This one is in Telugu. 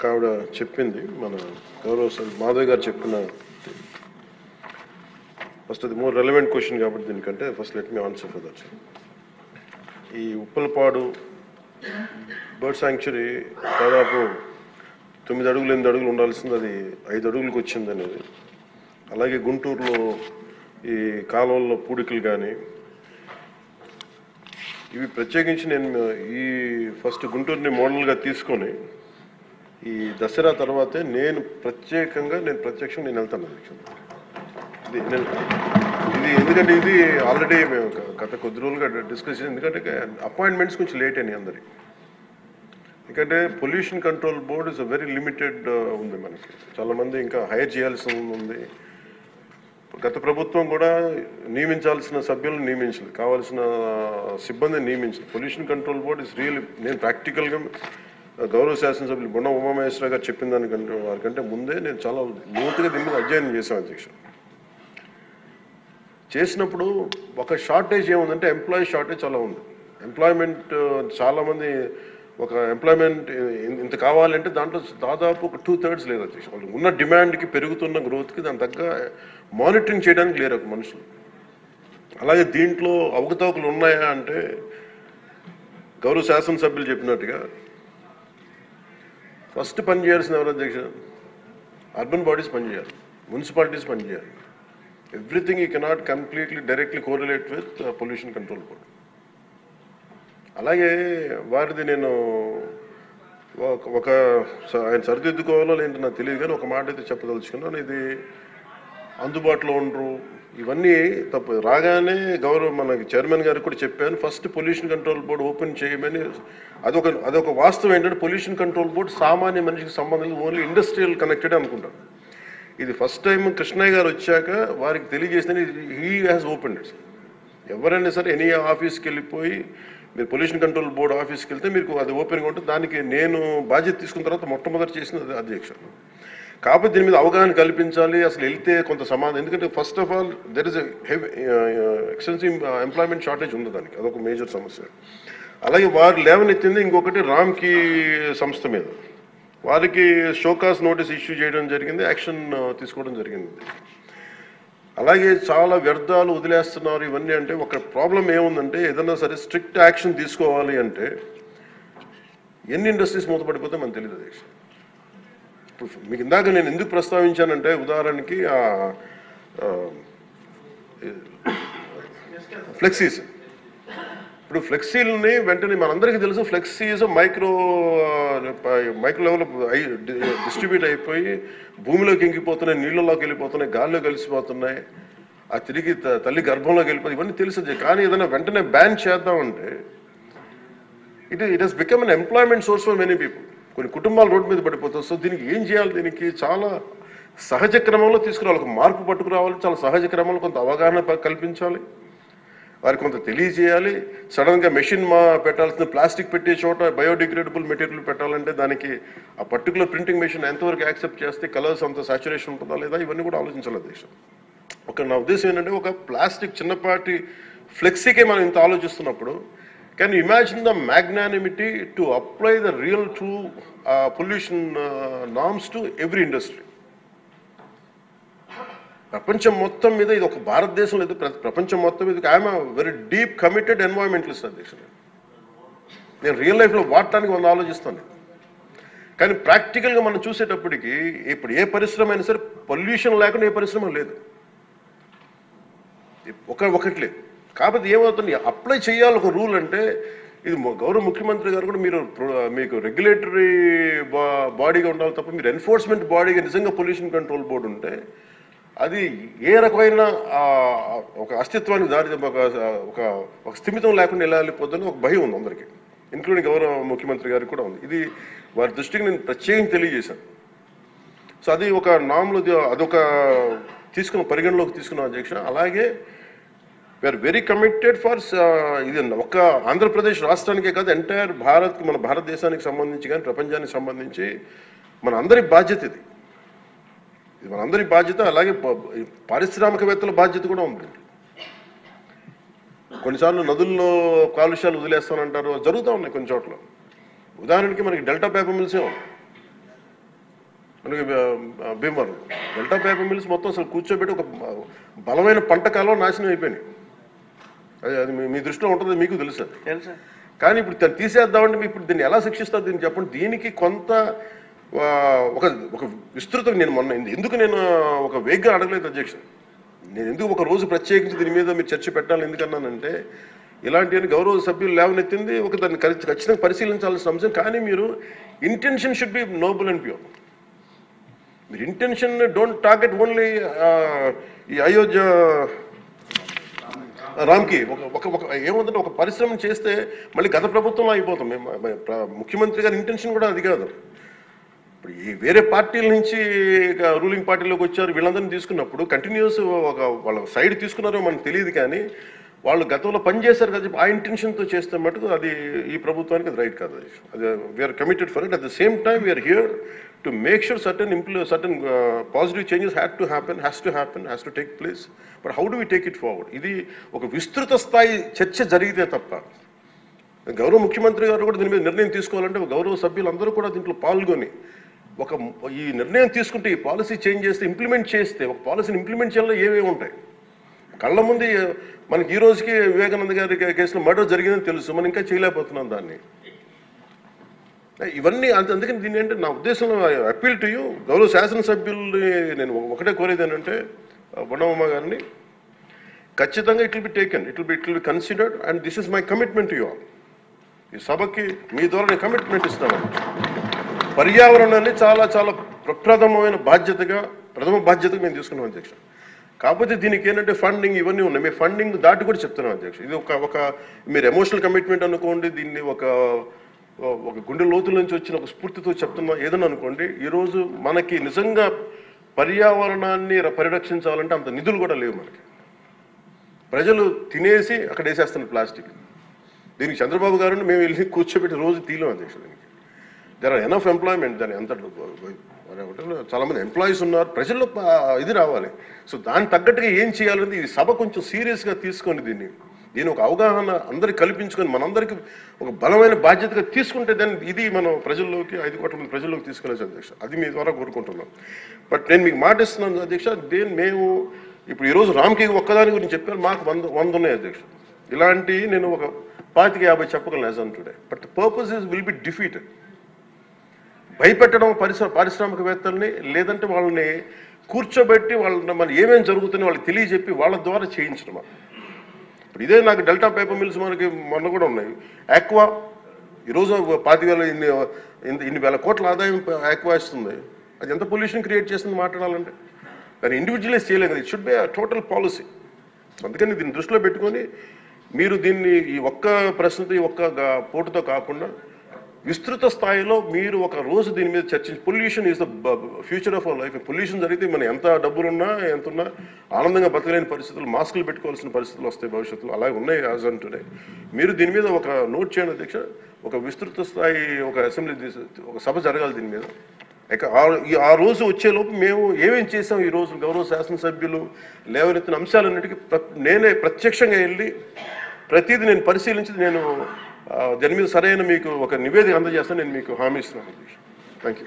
ఇందాక ఆవిడ చెప్పింది మన గౌరవ మాధవ్ గారు చెప్పిన ఫస్ట్ అది మోర్ రెలవెంట్ క్వశ్చన్ కాబట్టి దీనికంటే first let me answer for that. ఈ ఉప్పలపాడు బర్డ్ శాంక్చురీ దాదాపు 9 అడుగులు 8 అడుగులు ఉండాల్సింది అది 5 అడుగులకు వచ్చింది అనేది. అలాగే గుంటూరులో ఈ కాలువల్లో పూడికలు కానీ ఇవి ప్రత్యేకించి నేను ఈ ఫస్ట్ గుంటూరుని మోడల్గా తీసుకొని ఈ దసరా తర్వాతే నేను ప్రత్యక్షంగా నేను వెళ్తాను ఇది ఎందుకంటే ఇది ఆల్రెడీ మేము గత కొద్ది రోజులుగా డిస్కస్ చేసి, ఎందుకంటే అపాయింట్మెంట్స్ కొంచెం లేట్ అయినాయి అందరికి. ఎందుకంటే pollution control board is very limited ఉంది మనకి, చాలామంది ఇంకా హైర్ చేయాల్సి ఉంది. గత ప్రభుత్వం కూడా నియమించాల్సిన సభ్యులను నియమించలేదు, కావాల్సిన సిబ్బందిని నియమించలేదు. Pollution control board is real. నేను ప్రాక్టికల్గా గౌరవ శాసనసభ్యులు బొండ ఉమామహేశ్వర గారు చెప్పిన దానికంటే వారికంటే ముందే నేను చాలా లోతుగా దీని మీద అధ్యయనం చేశాను అధ్యక్ష. చేసినప్పుడు ఒక షార్టేజ్ ఏముందంటే ఎంప్లాయీ షార్టేజ్ చాలా ఉంది. ఎంప్లాయ్మెంట్ చాలామంది ఒక ఎంప్లాయ్మెంట్ ఇంత కావాలంటే దాంట్లో దాదాపు ఒక 2/3 లేదు అధ్యక్ష. వాళ్ళు ఉన్న డిమాండ్కి పెరుగుతున్న గ్రోత్కి దాని తగ్గ మానిటరింగ్ చేయడానికి లేరు ఒక మనుషులు. అలాగే దీంట్లో అవకతవకలు ఉన్నాయా అంటే గౌరవ శాసనసభ్యులు చెప్పినట్టుగా ఫస్ట్ పని చేయాల్సిన ఎవరు అధ్యక్ష? అర్బన్ బాడీస్ పనిచేయాలి, మున్సిపాలిటీస్ పనిచేయాలి. Everything you cannot completely directly correlate with pollution control board. అలాగే వారిది నేను ఒక ఆయన సరిదిద్దుకోవాలో లేదంటే నాకు తెలియదు, కానీ ఒక మాట అయితే చెప్పదలుచుకున్నాను. ఇది అందుబాటులో ఉండరు, ఇవన్నీ తప్పు. రాగానే గౌరవ మనకి చైర్మన్ గారికి కూడా చెప్పాను, first pollution control board open చేయమని. అదొక వాస్తవం ఏంటంటే పొల్యూషన్ కంట్రోల్ బోర్డు సామాన్య మనిషికి సంబంధం ఓన్లీ ఇండస్ట్రియల్ కనెక్టెడ్ అనుకుంటాను. ఇది ఫస్ట్ టైం కృష్ణయ్య గారు వచ్చాక వారికి తెలియజేసిన హీ హ్యాస్ ఓపెన్డ్ ఇట్. ఎవరైనా సరే ఎనీ ఆఫీస్కి వెళ్ళిపోయి మీరు పొల్యూషన్ కంట్రోల్ బోర్డు ఆఫీస్కి వెళ్తే మీకు అది ఓపెన్గా ఉంటుంది. దానికి నేను బాధ్యత తీసుకున్న తర్వాత మొట్టమొదటి చేసిన అధ్యక్ష. కాబట్టి దీని మీద అవగాహన కల్పించాలి, అసలు వెళ్తే కొంత సమాధానం. ఎందుకంటే first of all there is extensive employment shortage ఉంది, దానికి అదొక మేజర్ సమస్య. అలాగే వారు లేవనెత్తింది ఇంకొకటి రామ్కి సంస్థ మీద, వారికి షోకాస్ నోటీస్ ఇష్యూ చేయడం జరిగింది, యాక్షన్ తీసుకోవడం జరిగింది. అలాగే చాలా వ్యర్థాలు వదిలేస్తున్నారు ఇవన్నీ. అంటే ఒక ప్రాబ్లం ఏముందంటే ఏదన్నా సరే స్ట్రిక్ట్ యాక్షన్ తీసుకోవాలి అంటే ఎన్ని ఇండస్ట్రీస్ మూతపడిపోతే మనకు తెలియదు అధ్యక్ష. ఇప్పుడు మీకు ఇందాక నేను ఎందుకు ప్రస్తావించానంటే ఉదాహరణకి ఫ్లెక్సీస్. ఇప్పుడు ఫ్లెక్సీలని వెంటనే మనందరికీ తెలుసు, ఫ్లెక్సీస్ మైక్రో లెవెల్ డిస్ట్రిబ్యూట్ అయిపోయి భూమిలోకి ఇంకిపోతున్నాయి, నీళ్ళలోకి వెళ్ళిపోతున్నాయి, గాల్లో కలిసిపోతున్నాయి, ఆ తిరిగి తల్లి గర్భంలోకి వెళ్ళిపోతుంది, ఇవన్నీ తెలుసు. కానీ ఏదైనా వెంటనే బ్యాన్ చేద్దామంటే it has become an employment source for many people. కొన్ని కుటుంబాలు రోడ్డు మీద పడిపోతాయి. సో దీనికి ఏం చేయాలి? దీనికి చాలా సహజ క్రమంలో తీసుకురావాలి, ఒక మార్పు పట్టుకురావాలి, చాలా సహజ క్రమంలో కొంత అవగాహన కల్పించాలి, వారికి కొంత తెలియజేయాలి. సడన్గా మెషిన్ పెట్టాల్సిన ప్లాస్టిక్ పెట్టే చోట బయోడిగ్రేడబుల్ మెటీరియల్ పెట్టాలంటే దానికి ఆ పర్టికులర్ ప్రింటింగ్ మెషిన్ ఎంతవరకు యాక్సెప్ట్ చేస్తే కలర్స్ అంత సాచురేషన్ ఉంటుందా లేదా, ఇవన్నీ కూడా ఆలోచించాలి అధ్యక్ష. నా ఉద్దేశం ఏంటంటే ఒక ప్లాస్టిక్ చిన్నపాటి ఫ్లెక్సీకే మనం ఇంత ఆలోచిస్తున్నప్పుడు can you imagine the magnanimity to apply the real true pollution norms to every industry. ప్రపంచం మొత్తం మీద ఇది ఒక భారతదేశం లేదు, ప్రపంచం మొత్తం మీద I'm very deep committed environmentalist అధ్యక్ష. నేను రియల్ లైఫ్లో వాడటానికి ఆలోచిస్తాను. కానీ ప్రాక్టికల్గా మనం చూసేటప్పటికి ఇప్పుడు ఏ పరిశ్రమ అయినా సరే పొల్యూషన్ లేకుండా ఏ పరిశ్రమ లేదు, ఒకటి లేదు. కాబట్టి ఏమవుతుంది, అప్లై చేయాలి ఒక రూల్. అంటే ఇది గౌరవ ముఖ్యమంత్రి గారు కూడా మీకు రెగ్యులేటరీ బాడీగా ఉండాలి తప్ప మీరు ఎన్ఫోర్స్మెంట్ బాడీగా నిజంగా పొల్యూషన్ కంట్రోల్ బోర్డు ఉంటే అది ఏ రకమైన ఒక అస్తిత్వానికి దారి ఒక స్థిమితం లేకుండా ఎలా వెళ్ళిపోతుందని ఒక భయం ఉంది అందరికీ, ఇంక్లూడింగ్ గౌరవ ముఖ్యమంత్రి గారికి కూడా ఉంది. ఇది వారి దృష్టికి నేను ప్రత్యేకంగా తెలియజేశాను. సో అది ఒక నామ్లో అదొక పరిగణలోకి తీసుకున్నాం అధ్యక్ష. అలాగే వీఆర్ వెరీ కమిటెడ్ ఫర్ ఇది ఒక్క ఆంధ్రప్రదేశ్ రాష్ట్రానికే కాదు, ఎంటైర్ మన భారతదేశానికి సంబంధించి కానీ ప్రపంచానికి సంబంధించి మన అందరి బాధ్యత ఇది మనందరి బాధ్యత. అలాగే పారిశ్రామికవేత్తల బాధ్యత కూడా ఉంది. కొన్నిసార్లు నదుల్లో కాలుష్యాలు వదిలేస్తానంటారు, జరుగుతూ ఉన్నాయి కొన్ని చోట్ల. ఉదాహరణకి మనకి డెల్టా పేపర్ మిల్సే ఉంది, మనకి భీమవరం డెల్టా పేపర్ మిల్స్ మొత్తం అసలు కూర్చోబెట్టి ఒక బలమైన పంట కాలం నాశనం అయిపోయినాయి. అది మీ దృష్టిలో ఉంటుంది, మీకు తెలుసు. కానీ ఇప్పుడు దాన్ని తీసేద్దామంటే ఇప్పుడు దీన్ని ఎలా శిక్షిస్తారు దీన్ని చెప్పండి. దీనికి కొంత ఒక విస్తృతం నేను మొన్న ఎందుకు నేను ఒక వేగ్గా అడగలేదు అధ్యక్ష. నేను ఎందుకు ఒక రోజు ప్రత్యేకించి దీని మీద మీరు చర్చ పెట్టాలని ఎందుకన్నానంటే ఇలాంటివన్నీ గౌరవ సభ్యులు లేవనెత్తింది ఒక దాన్ని ఖచ్చితంగా పరిశీలించాల్సిన అంశం. కానీ మీరు intention should be Nobel and pure. మీరు ఇంటెన్షన్ డోంట్ టార్గెట్ ఓన్లీ ఈ అయోధ్య రామ్కి ఏముందంటే ఒక పరిశ్రమ చేస్తే మళ్ళీ గత ప్రభుత్వంలో అయిపోతాం. ముఖ్యమంత్రి గారి ఇంటెన్షన్ కూడా అది కాదు. ఇప్పుడు ఈ వేరే పార్టీల నుంచి రూలింగ్ పార్టీలోకి వచ్చారు, వీళ్ళందరినీ తీసుకున్నప్పుడు కంటిన్యూస్ వాళ్ళ సైడ్ తీసుకున్నారో మనకు తెలియదు. కానీ వాళ్ళు గతంలో పనిచేశారు కదా, ఆ ఇంటెన్షన్తో చేస్తే మటుకు అది ఈ ప్రభుత్వానికి అది రైట్ కాదు. అది we are committed for it. At the same time we are here to make sure certain positive changes has to take place. But how do we take it forward? ఇది ఒక విస్తృత స్థాయి చర్చ జరిగితే తప్ప గౌరవ ముఖ్యమంత్రి గారు కూడా దీని మీద నిర్ణయం తీసుకోవాలంటే గౌరవ సభ్యులందరూ కూడా దీంట్లో పాల్గొని ఈ నిర్ణయం తీసుకుంటే ఈ పాలసీ చేంజ్ చేస్తే ఇంప్లిమెంట్ చేస్తే ఒక పాలసీని ఇంప్లిమెంట్ చేయాలో ఏమేమి ఉంటాయి కళ్ళ ముందు. మనకి ఈ రోజుకి వివేకానంద గారి కేసులో మర్డర్ జరిగిందని తెలుసు, మనం ఇంకా చేయలేకపోతున్నాం దాన్ని. ఇవన్నీ అందుకని దీన్ని ఏంటంటే నా ఉద్దేశంలో అప్పీల్ టు యూ గౌరవ శాసనసభ్యుల్ని నేను ఒకటే కోరేది ఏంటంటే బొండమ్మ గారిని ఖచ్చితంగా it will be taken, it will be considered and this is my commitment to you all. ఈ సభకి మీ ద్వారా నేను కమిట్మెంట్ ఇస్తాను. పర్యావరణాన్ని చాలా చాలా ప్రథమ బాధ్యతగా మేము తీసుకున్నాం అధ్యక్ష. కాకపోతే దీనికి ఏంటంటే ఫండింగ్ ఇవన్నీ ఉన్నాయి. మేము ఫండింగ్ దాటి కూడా చెప్తున్నాం అధ్యక్ష. ఇది ఒక మీరు ఎమోషనల్ కమిట్మెంట్ అనుకోండి, దీన్ని ఒక గుండె లోతుల నుంచి వచ్చిన ఒక స్ఫూర్తితో చెప్తున్నా ఏదన్నా అనుకోండి. ఈరోజు మనకి నిజంగా పర్యావరణాన్ని పరిరక్షించాలంటే అంత నిధులు కూడా లేవు మనకి. ప్రజలు తినేసి అక్కడ వేసేస్తున్న ప్లాస్టిక్. దీనికి చంద్రబాబు గారిని మేము వెళ్ళి కూర్చోబెట్టి రోజు తీయలేం అధ్యక్ష. దీనికి దర్ ఆర్ ఎనఫ్ ఎంప్లాయ్మెంట్. దాని అంత చాలామంది ఎంప్లాయీస్ ఉన్నారు, ప్రజల్లో ఇది రావాలి. సో దానికి తగ్గట్టుగా ఏం చేయాలనేది ఈ సభ కొంచెం సీరియస్గా తీసుకొని దీని ఒక అవగాహన అందరికి కల్పించుకొని మనందరికీ ఒక బలమైన బాధ్యతగా తీసుకుంటే దాన్ని ఇది మనం ప్రజల్లోకి 5 కోట్ల మంది ప్రజల్లోకి తీసుకెళ్ళచ్చు అధ్యక్ష. అది మీ ద్వారా కోరుకుంటున్నాం. బట్ నేను మీకు మాట ఇస్తున్నాను అధ్యక్ష, మేము ఇప్పుడు ఈరోజు రామ్కి ఒక్కదాని గురించి చెప్పారు, మాకు 100 ఉన్నాయి అధ్యక్ష. ఇలాంటి నేను ఒక 25-50 చెప్పగలను as on today. But the purpose will be defeated. భయపెట్టడం పారిశ్రామికవేత్తల్ని, లేదంటే వాళ్ళని కూర్చోబెట్టి వాళ్ళని మన ఏమేమి జరుగుతుందో వాళ్ళకి తెలియజెప్పి వాళ్ళ ద్వారా చేయించడం. ఇప్పుడు ఇదే నాకు డెల్టా పేపర్ మిల్స్ మనకి మొన్న కూడా ఉన్నాయి. ఆక్వా ఈరోజు 25,000 ఇన్ని వేల కోట్ల ఆదాయం ఆక్వా ఇస్తుంది. అది ఎంత పొల్యూషన్ క్రియేట్ చేస్తుంది మాట్లాడాలంటే. దాన్ని ఇండివిజువలైజ్ చేయలేదు కదా. It should be total policy. అందుకని దీన్ని దృష్టిలో పెట్టుకొని మీరు దీన్ని ఈ ఒక్క ప్రశ్నతో ఈ ఒక్క పోటుతో కాకుండా విస్తృత స్థాయిలో మీరు ఒక రోజు దీని మీద చర్చించి pollution is the future of our life. Pollution జరిగితే మనం ఎంత డబ్బులున్నా ఎంతున్నా ఆనందంగా బతకలేని పరిస్థితులు, మాస్కులు పెట్టుకోవాల్సిన పరిస్థితులు వస్తాయి భవిష్యత్తులో. అలాగే ఉన్నాయి యాజ్ ఆన్ టుడే. మీరు దీని మీద ఒక నోట్ చేయండి అధ్యక్ష. ఒక విస్తృత స్థాయి ఒక అసెంబ్లీ ఒక సభ జరగాలి దీని మీద. ఆ రోజు వచ్చేలోపు మేము ఏమేం చేసాం ఈ రోజు గౌరవ శాసనసభ్యులు లేవనెత్తిన అంశాలన్నిటికీ నేనే ప్రత్యక్షంగా వెళ్ళి ప్రతిదీ నేను పరిశీలించి దాని మీద సరైన మీకు ఒక నివేదిక అందజేస్తాను. నేను మీకు హామీ ఇస్తున్నాను. Thank you.